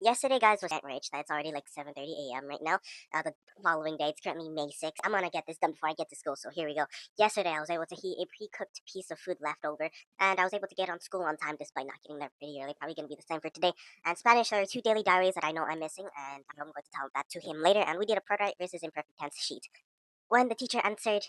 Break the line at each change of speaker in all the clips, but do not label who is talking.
Yesterday, guys, was rich. It's already like 7:30 a.m. right now. The following day, it's currently May 6th. I'm gonna get this done before I get to school, so here we go. Yesterday, I was able to heat a pre-cooked piece of food left over, and I was able to get on school on time despite not getting there pretty early. Probably gonna be the same for today. And Spanish, there are two daily diaries that I know I'm missing, and I'm going to tell that to him later. And we did a prototype versus imperfect tense sheet. When the teacher answered,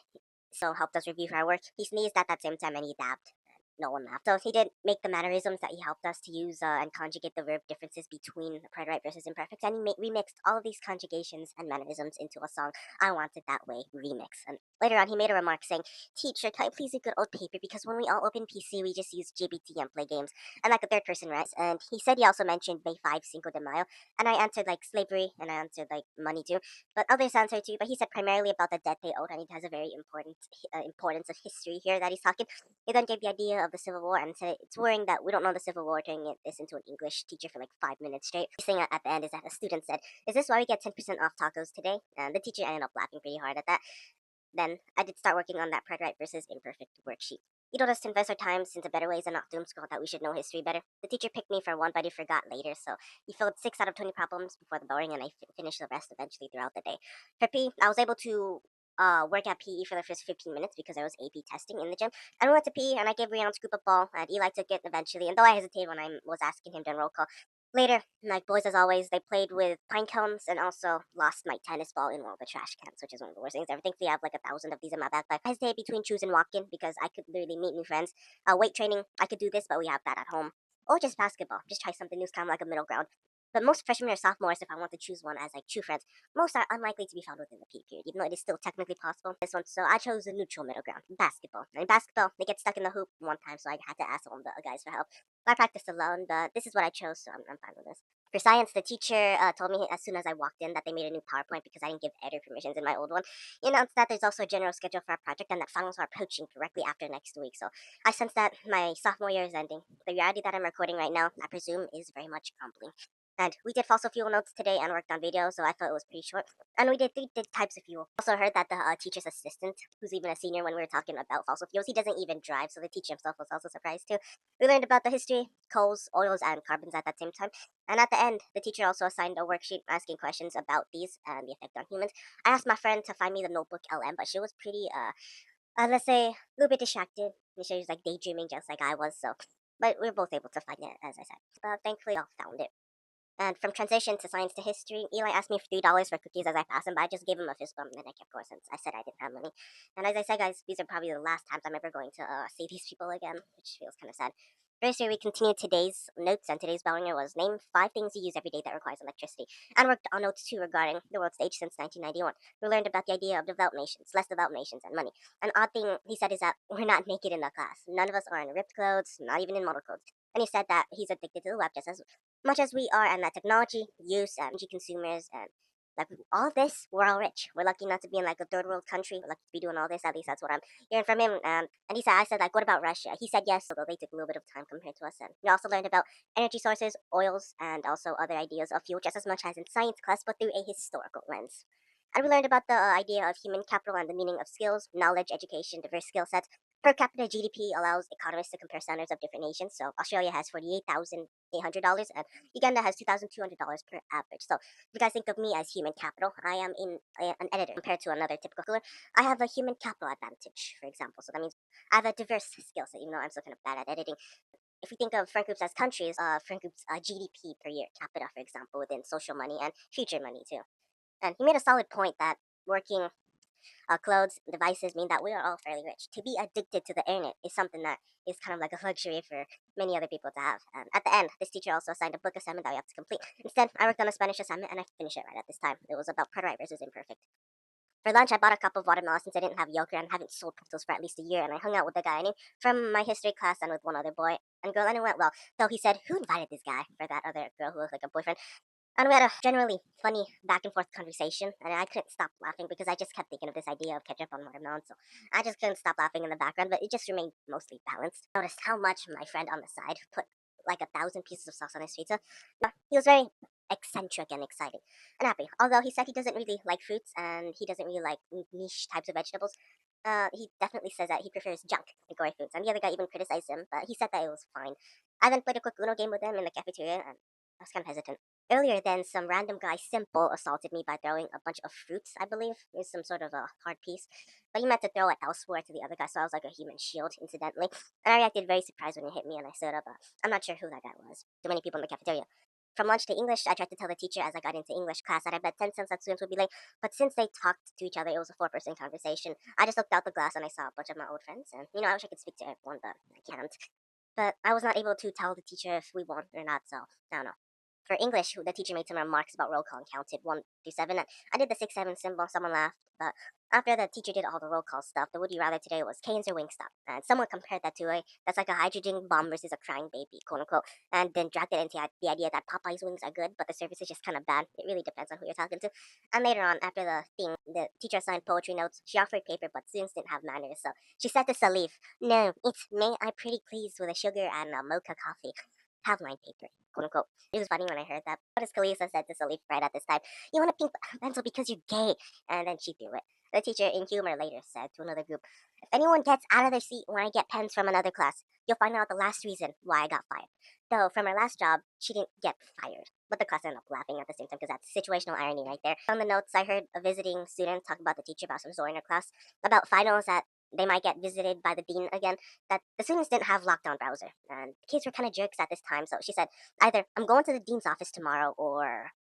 so helped us review our work, he sneezed at that same time and he dabbed. No one laughed. So he did make the mannerisms that he helped us to use and conjugate the verb differences between preterite versus imperfect, and he remixed all of these conjugations and mannerisms into a song. I Want It That Way remix. And later on, he made a remark saying, "Teacher, can I please use good old paper? Because when we all open PC, we just use GBT and play games." And like a third person, right? And he said he also mentioned May 5, Cinco de Mayo, and I answered like slavery, and I answered like money too. But others answered too. But he said primarily about the debt they owed, and it has a very important importance of history here that he's talking. He then gave the idea of the Civil War and said it's worrying that we don't know the Civil War, turning this into an English teacher for like 5 minutes straight. The thing at the end is that a student said, "Is this why we get 10% off tacos today?" And the teacher ended up laughing pretty hard at that. Then I did start working on that Preterite versus Imperfect worksheet. He told us to invest our time into better ways and not doom scroll, that we should know history better. The teacher picked me for one, but he forgot later, so he filled 6 out of 20 problems before the bell rang, and I finished the rest eventually throughout the day. For P, I was able to work at PE for the first 15 minutes because there was AP testing in the gym. And we went to PE, and I gave Rion a scoop of ball, and Eli took it eventually. And though I hesitated when I was asking him during roll call, later, like boys as always, they played with pine cones and also lost my tennis ball in one of the trash cans, which is one of the worst things ever. Thankfully, I have like 1,000 of these in my backpack. I hesitate between choose and walk in because I could literally meet new friends. Weight training, I could do this, but we have that at home. Or just basketball. Just try something new, it's kind of like a middle ground. But most freshmen or sophomores, if I want to choose one as like true friends, most are unlikely to be found within the P period, even though it is still technically possible. This one, so I chose the neutral middle ground, basketball. And in basketball, they get stuck in the hoop one time, so I had to ask one of the guys for help. I practiced alone, but this is what I chose, so I'm fine with this. For science, the teacher told me as soon as I walked in that they made a new PowerPoint because I didn't give editor permissions in my old one. He announced that there's also a general schedule for our project and that finals are approaching directly after next week. So I sense that my sophomore year is ending. The reality that I'm recording right now, I presume, is very much crumbling. And we did fossil fuel notes today and worked on video, so I thought it was pretty short. And we did 3 types of fuel. Also heard that the teacher's assistant, who's even a senior when we were talking about fossil fuels, he doesn't even drive, so the teacher himself was also surprised too. We learned about the history, coals, oils, and carbons at that same time. And at the end, the teacher also assigned a worksheet asking questions about these and the effect on humans. I asked my friend to find me the notebook LM, but she was pretty, let's say, a little bit distracted. She was like daydreaming just like I was, so. But we were both able to find it, as I said. But thankfully, I found it. And from transition to science to history, Eli asked me for $3 for cookies as I passed him, but I just gave him a fist bump and then I kept going since I said I didn't have money. And as I said, guys, these are probably the last times I'm ever going to see these people again, which feels kind of sad. First year, we continued today's notes, and today's banger was name 5 things you use every day that requires electricity, and worked on notes 2 regarding the world stage since 1991. We learned about the idea of developed nations, less developed nations, and money. An odd thing he said is that we're not naked in the class. None of us are in ripped clothes, not even in model clothes. And he said that he's addicted to the web just as much as we are, and that technology use energy consumers and like all this, we're all rich. We're lucky not to be in like a third world country. We're lucky to be doing all this. At least that's what I'm hearing from him. And I said, like, what about Russia? He said yes, although they took a little bit of time compared to us. And we also learned about energy sources, oils, and also other ideas of fuel, just as much as in science class, but through a historical lens. And we learned about the idea of human capital and the meaning of skills, knowledge, education, diverse skill sets. Per capita GDP allows economists to compare standards of different nations. So Australia has $48,800 and Uganda has $2,200 per average. So if you guys think of me as human capital, I am an editor compared to another typical schooler. I have a human capital advantage, for example. So that means I have a diverse skill set, even though I'm still kind of bad at editing. If we think of friend groups as countries, friend groups GDP per year, capita, for example, within social money and future money too. And he made a solid point that working clothes, devices mean that we are all fairly rich. To be addicted to the internet is something that is kind of like a luxury for many other people to have. At the end, this teacher also assigned a book assignment that we have to complete. Instead, I worked on a Spanish assignment and I finished it right at this time. It was about preterite versus imperfect. For lunch, I bought a cup of watermelon since I didn't have yogurt and haven't sold pretzels for at least a year. And I hung out with a guy I knew from my history class and with one other boy and girl, and it went well. Though he said, "Who invited this guy?" for that other girl who looked like a boyfriend. And we had a generally funny back and forth conversation, and I couldn't stop laughing because I just kept thinking of this idea of ketchup on watermelon, so I just couldn't stop laughing in the background, but it just remained mostly balanced. I noticed how much my friend on the side put like 1,000 pieces of sauce on his pizza. He was very eccentric and exciting and happy. Although he said he doesn't really like fruits and he doesn't really like niche types of vegetables. He definitely says that he prefers junk and gory foods, and the other guy even criticized him, but he said that it was fine. I then played a quick Uno game with him in the cafeteria, and I was kind of hesitant. Earlier then, some random guy simple assaulted me by throwing a bunch of fruits, I believe. It was some sort of a hard piece. But he meant to throw it elsewhere to the other guy, so I was like a human shield, incidentally. And I reacted very surprised when he hit me and I stood up. I'm not sure who that guy was. Too many people in the cafeteria. From lunch to English, I tried to tell the teacher as I got into English class that I bet 10 cents that students would be late. But since they talked to each other, it was a four-person conversation. I just looked out the glass and I saw a bunch of my old friends. And, I wish I could speak to everyone, but I can't. But I was not able to tell the teacher if we won or not, so I don't know. For English, the teacher made some remarks about roll call and counted 1 through 7. And I did the 6-7 symbol. Someone laughed, but after the teacher did all the roll call stuff, the would you rather today was Canes or Wingstop. And someone compared that to that's like a hydrogen bomb versus a crying baby, quote unquote, and then dragged it into the idea that Popeye's wings are good, but the service is just kind of bad. It really depends on who you're talking to. And later on, after the thing, the teacher assigned poetry notes. She offered paper, but students didn't have manners, so she said to Salif, "No, it's me. I'm pretty pleased with a sugar and a mocha coffee. Have mine paper." Quote unquote. It was funny when I heard that. But as Khaleesa said to Salif right at this time, "You want a pink pencil because you're gay." And then she threw it. The teacher in humor later said to another group, "If anyone gets out of their seat when I get pens from another class, you'll find out the last reason why I got fired." Though from her last job, she didn't get fired. But the class ended up laughing at the same time because that's situational irony right there. On the notes, I heard a visiting student talk about the teacher about some story in her class about finals that they might get visited by the dean again, that the students didn't have lockdown browser. And the kids were kind of jerks at this time, so she said, either I'm going to the dean's office tomorrow or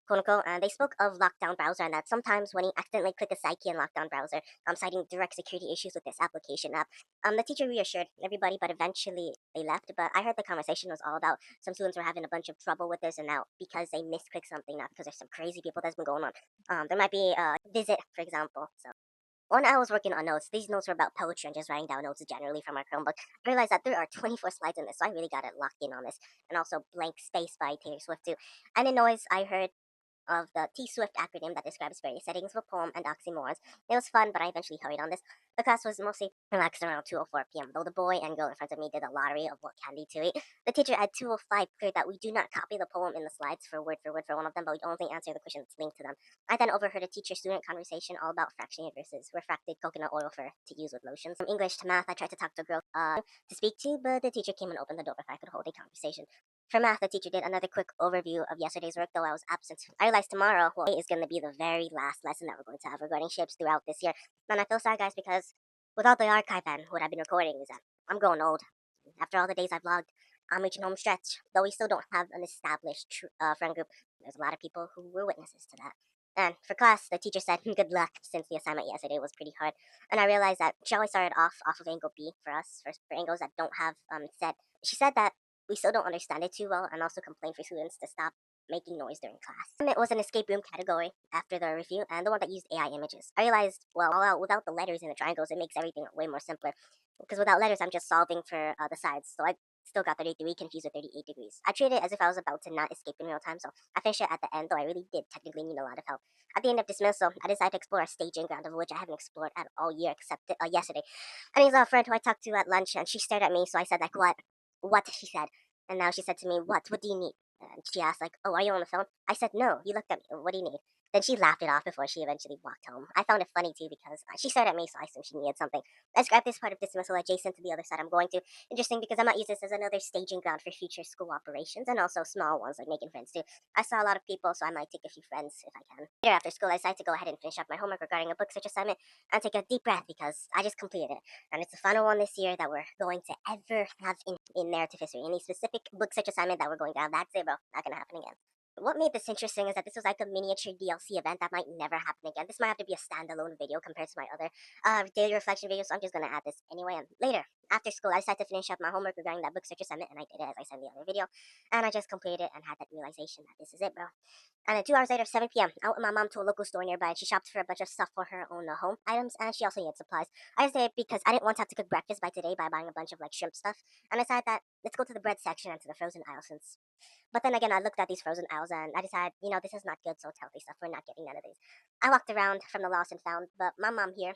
quote unquote, and they spoke of lockdown browser and that sometimes when you accidentally click a psyche in lockdown browser, citing direct security issues with this application app, the teacher reassured everybody, but eventually they left. But I heard the conversation was all about some students were having a bunch of trouble with this and now because they misclicked something, not because there's some crazy people that's been going on. There might be a visit, for example. So when I was working on notes, these notes were about poetry and just writing down notes generally from our Chromebook. I realized that there are 24 slides in this, so I really got it locked in on this. And also Blank Space by Taylor Swift too. And in noise, I heard of the T-SWIFT acronym that describes various settings of a poem and oxymorons. It was fun, but I eventually hurried on this. The class was mostly relaxed around 2:04 p.m., though the boy and girl in front of me did a lottery of what candy to eat. The teacher at 2:05 cleared that we do not copy the poem in the slides for word for one of them, but we only answer the question that's linked to them. I then overheard a teacher-student conversation all about fractionated versus refracted coconut oil for to use with lotions. From English to math, I tried to talk to a girl to speak to, but the teacher came and opened the door if I could hold a conversation. For math, the teacher did another quick overview of yesterday's work, though I was absent. I realized tomorrow, is going to be the very last lesson that we're going to have regarding ships throughout this year. And I feel sad, guys, because without the archive and what I've been recording is that I'm growing old. After all the days I've logged, I'm reaching home stretch. Though we still don't have an established friend group, there's a lot of people who were witnesses to that. And for class, the teacher said, "Good luck," since the assignment yesterday was pretty hard. And I realized that she always started off of angle B for us, for angles that don't have set. She said that we still don't understand it too well, and also complained for students to stop making noise during class. And it was an escape room category after the review, and the one that used AI images. I realized, well, without the letters and the triangles, it makes everything way more simpler. Because without letters, I'm just solving for the sides. So I still got 33 confused with 38 degrees. I treated it as if I was about to not escape in real time, so I finished it at the end, though I really did technically need a lot of help. At the end of dismissal, I decided to explore a staging ground of which I haven't explored at all year except yesterday. And he's a friend who I talked to at lunch, and she stared at me, so I said, like, what? What? She said. And now she said to me, what? What do you need? And she asked, like, oh, are you on the phone? I said, no. You looked at me. What do you need? Then she laughed it off before she eventually walked home. I found it funny too because she stared at me, so I assumed she needed something. I described this part of dismissal adjacent to the other side I'm going to. Interesting because I might use this as another staging ground for future school operations and also small ones like making friends too. I saw a lot of people, so I might take a few friends if I can. Later after school, I decided to go ahead and finish up my homework regarding a book search assignment and take a deep breath because I just completed it. And it's the final one this year that we're going to ever have in narrative history. Any specific book search assignment that we're going to have, that's it, bro. Not gonna happen again. What made this interesting is that this was like a miniature DLC event that might never happen again. This might have to be a standalone video compared to my other daily reflection videos, so I'm just gonna add this anyway. And later, after school, I decided to finish up my homework regarding that book search assignment, and I did it as I said in the other video. And I just completed it and had that realization that this is it, bro. And then 2 hours later, 7 p.m., I went with my mom to a local store nearby and she shopped for a bunch of stuff for her own home items and she also needed supplies. I just did it because I didn't want to have to cook breakfast by today by buying a bunch of like shrimp stuff. And I decided that let's go to the bread section and to the frozen aisle since. But then again, I looked at these frozen aisles and I decided, this is not good, so it's healthy stuff. We're not getting none of these. I walked around from the lost and found, but my mom here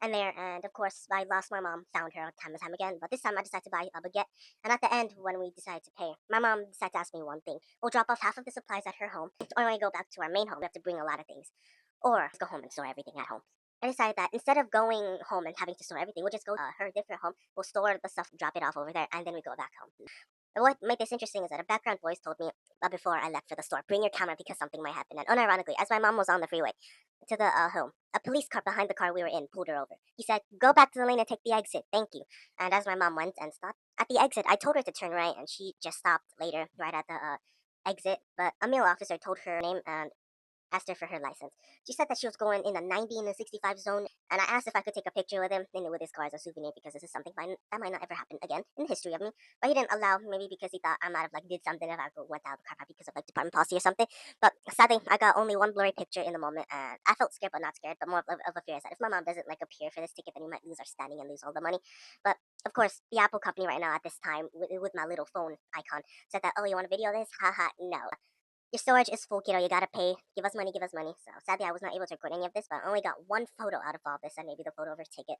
and there. And of course, I lost my mom, found her time and time again. But this time I decided to buy a baguette. And at the end, when we decided to pay, my mom decided to ask me one thing. We'll drop off half of the supplies at her home, or when we go back to our main home, we have to bring a lot of things. Or go home and store everything at home. I decided that instead of going home and having to store everything, we'll just go to her different home. We'll store the stuff, drop it off over there, and then we go back home. And what made this interesting is that a background voice told me before I left for the store, bring your camera because something might happen. And unironically, as my mom was on the freeway to the home, a police car behind the car we were in pulled her over. He said, go back to the lane and take the exit. Thank you. And as my mom went and stopped at the exit, I told her to turn right, and she just stopped later, right at the exit. But a male officer told her name and asked her for her license. She said that she was going in a 90 and a 65 zone, and I asked if I could take a picture with him and with his car as a souvenir because this is something that might not ever happen again in the history of me. But he didn't allow, maybe because he thought I might have like did something if I went out of the car park because of like department policy or something. But sadly, I got only one blurry picture in the moment, and I felt scared but not scared, but more of a fear is that if my mom doesn't like appear for this ticket, then we might lose our standing and lose all the money. But of course, the Apple company right now at this time with my little phone icon said that, oh, you want to video this? Haha, no. Your storage is full, kiddo. You gotta pay. Give us money, give us money. So sadly, I was not able to record any of this, but I only got one photo out of all of this, and maybe the photo of her ticket.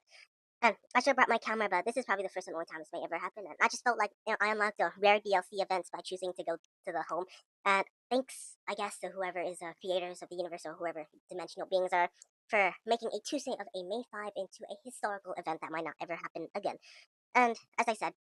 And I should have brought my camera, but this is probably the first and only time this may ever happen. And I just felt like I unlocked a rare DLC events by choosing to go to the home. And thanks, I guess, to whoever is creators of the universe or whoever dimensional beings are for making a Tuesday of a May 5 into a historical event that might not ever happen again. And as I said,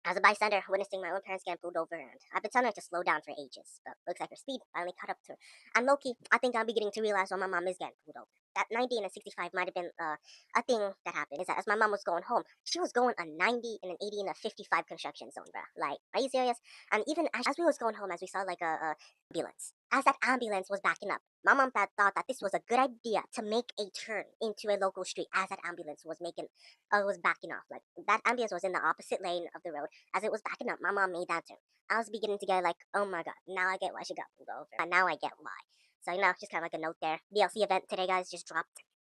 as a bystander, witnessing my own parents getting pulled over, and I've been telling her to slow down for ages, but looks like her speed finally caught up to her. And low-key, I think I'm beginning to realize why my mom is getting pulled over. That 90 and a 65 might have been a thing that happened. Is that as my mom was going home, she was going a 90 and an 80 and a 55 construction zone, bruh. Like, are you serious? And even as we was going home, as we saw like a ambulance, as that ambulance was backing up, my mom thought that this was a good idea to make a turn into a local street as that ambulance was backing off. Like that ambulance was in the opposite lane of the road. As it was backing up, my mom made that turn. I was beginning to get like, oh my god, now I get why she got pulled over. And now I get why. So, just kind of like a note there. DLC event today, guys, just dropped.